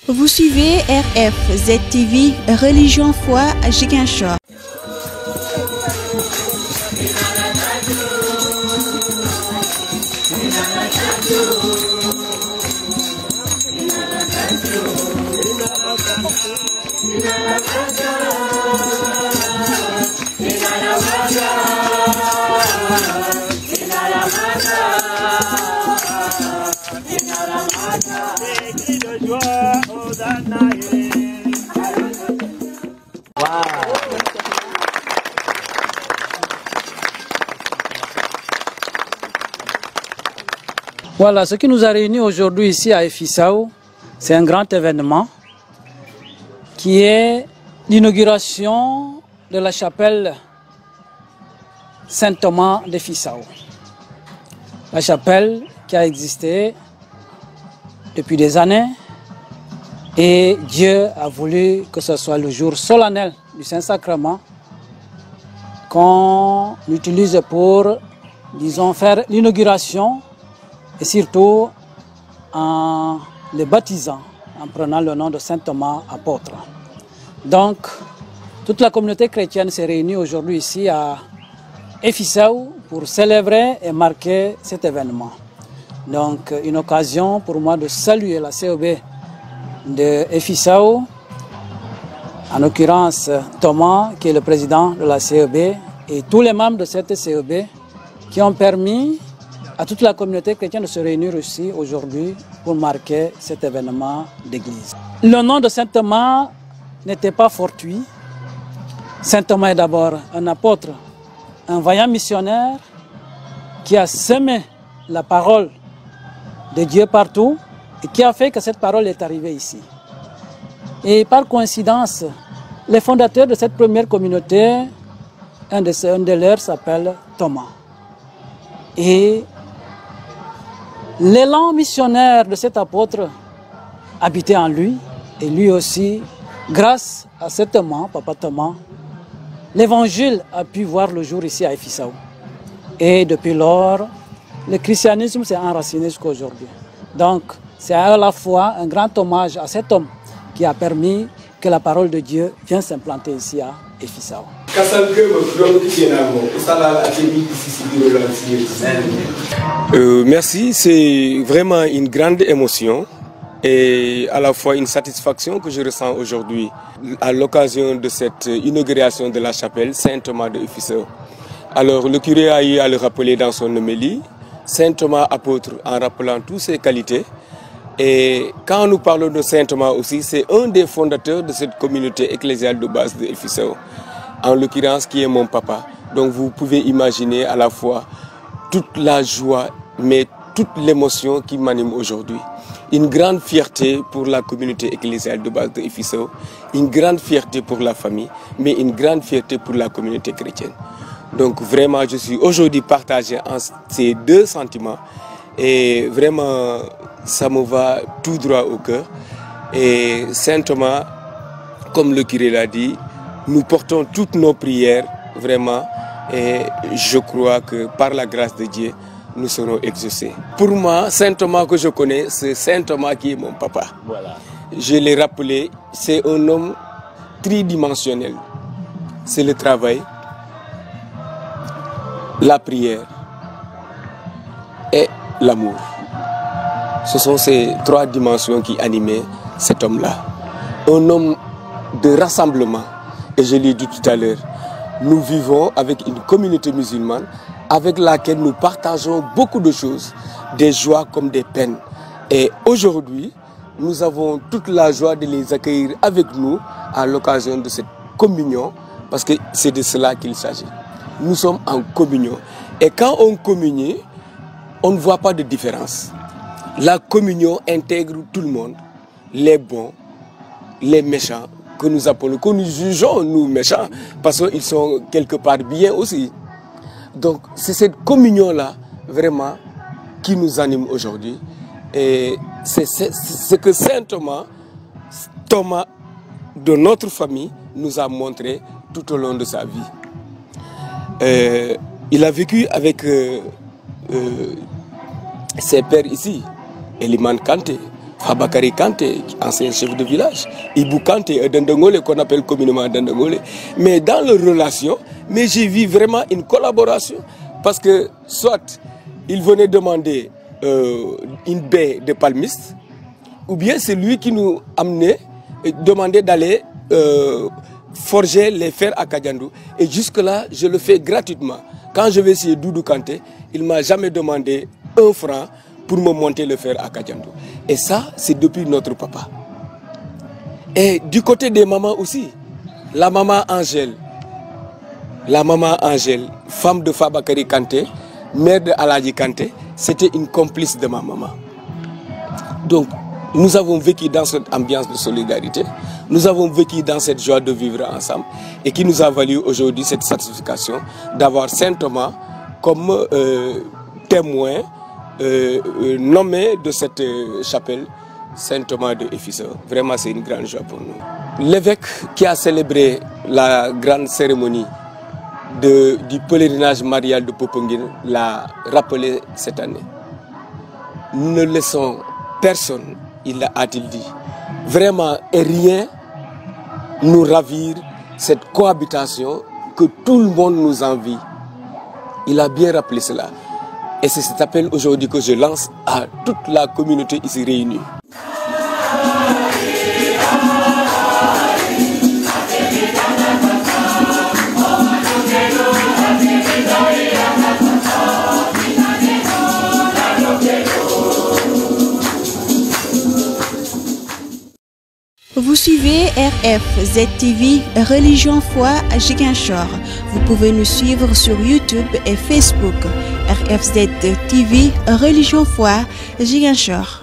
Vous suivez RF ZTV, Religion Foi à Ziguinchor. Voilà, ce qui nous a réunis aujourd'hui ici à Efisao, c'est un grand événement qui est l'inauguration de la chapelle Saint-Thomas d'Efisao. La chapelle qui a existé depuis des années et Dieu a voulu que ce soit le jour solennel du Saint-Sacrement qu'on utilise pour, disons, faire l'inauguration et surtout en les baptisant, en prenant le nom de Saint Thomas apôtre. Donc, toute la communauté chrétienne s'est réunie aujourd'hui ici à Efisao pour célébrer et marquer cet événement. Donc, une occasion pour moi de saluer la CEB de Efisao, en l'occurrence Thomas, qui est le président de la CEB, et tous les membres de cette CEB qui ont permis à toute la communauté chrétienne de se réunir ici aujourd'hui pour marquer cet événement d'église. Le nom de Saint Thomas n'était pas fortuit. Saint Thomas est d'abord un apôtre, un vaillant missionnaire qui a semé la parole de Dieu partout et qui a fait que cette parole est arrivée ici. Et par coïncidence, les fondateurs de cette première communauté, un de leurs s'appelle Thomas. Et l'élan missionnaire de cet apôtre habitait en lui, et lui aussi, grâce à cet Thomas, Papa Thomas, l'évangile a pu voir le jour ici à Efisao. Et depuis lors, le christianisme s'est enraciné jusqu'à aujourd'hui. Donc, c'est à la fois un grand hommage à cet homme qui a permis que la parole de Dieu vienne s'implanter ici à Efisao. Merci, c'est vraiment une grande émotion et à la fois une satisfaction que je ressens aujourd'hui à l'occasion de cette inauguration de la chapelle Saint-Thomas de Efisao. Alors le curé a eu à le rappeler dans son homélie, Saint Thomas apôtre en rappelant toutes ses qualités. Et quand nous parlons de Saint Thomas aussi, c'est un des fondateurs de cette communauté ecclésiale de base de Efisao, en l'occurrence qui est mon papa. Donc vous pouvez imaginer à la fois toute la joie, mais toute l'émotion qui m'anime aujourd'hui. Une grande fierté pour la communauté ecclésiale de base de Efisao, une grande fierté pour la famille, mais une grande fierté pour la communauté chrétienne. Donc vraiment, je suis aujourd'hui partagé en ces deux sentiments et vraiment, ça me va tout droit au cœur. Et Saint Thomas, comme le curé l'a dit, nous portons toutes nos prières, vraiment, et je crois que par la grâce de Dieu, nous serons exaucés. Pour moi, Saint Thomas que je connais, c'est Saint Thomas qui est mon papa. Voilà. Je l'ai rappelé, c'est un homme tridimensionnel. C'est le travail, la prière et l'amour. Ce sont ces trois dimensions qui animaient cet homme-là. Un homme de rassemblement. Et je l'ai dit tout à l'heure, nous vivons avec une communauté musulmane avec laquelle nous partageons beaucoup de choses, des joies comme des peines. Et aujourd'hui, nous avons toute la joie de les accueillir avec nous à l'occasion de cette communion, parce que c'est de cela qu'il s'agit. Nous sommes en communion. Et quand on communie, on ne voit pas de différence. La communion intègre tout le monde, les bons, les méchants, que nous appelons, que nous jugeons, nous, méchants, parce qu'ils sont quelque part bien aussi. Donc, c'est cette communion-là, vraiment, qui nous anime aujourd'hui. Et c'est ce que Saint Thomas, Thomas de notre famille, nous a montré tout au long de sa vie. Il a vécu avec ses pères ici, Eliman Kanté, Fabakary Kanté, ancien chef de village, Ibou Kanté, Dendengole, qu'on appelle communément Dendengole. Mais dans leur relation, mais j'ai vu vraiment une collaboration. Parce que soit il venait demander une baie de palmistes, ou bien c'est lui qui nous amenait, demandait d'aller forger les fers à Kadiandou. Et jusque-là, je le fais gratuitement. Quand je vais essayer Doudou Kanté, il ne m'a jamais demandé 1 franc pour me monter le fer à Kadiandou. Et ça, c'est depuis notre papa. Et du côté des mamans aussi, la maman Angèle, femme de Fabakary Kanté, mère de Aladji Kanté, c'était une complice de ma maman. Donc, nous avons vécu dans cette ambiance de solidarité, nous avons vécu dans cette joie de vivre ensemble et qui nous a valu aujourd'hui cette certification d'avoir Saint Thomas comme témoin nommé de cette chapelle Saint Thomas de Éphiseux. Vraiment, c'est une grande joie pour nous. L'évêque qui a célébré la grande cérémonie du pèlerinage marial de Popenguine l'a rappelé cette année. Nous ne laissons personne, a-t-il dit, vraiment rien nous ravir cette cohabitation que tout le monde nous envie. Il a bien rappelé cela. Et c'est cet appel aujourd'hui que je lance à toute la communauté ici réunie. Vous suivez RFZ TV Religion Foi à Ziguinchor. Vous pouvez nous suivre sur YouTube et Facebook. RFZ TV Religion Foi Ziguinchor.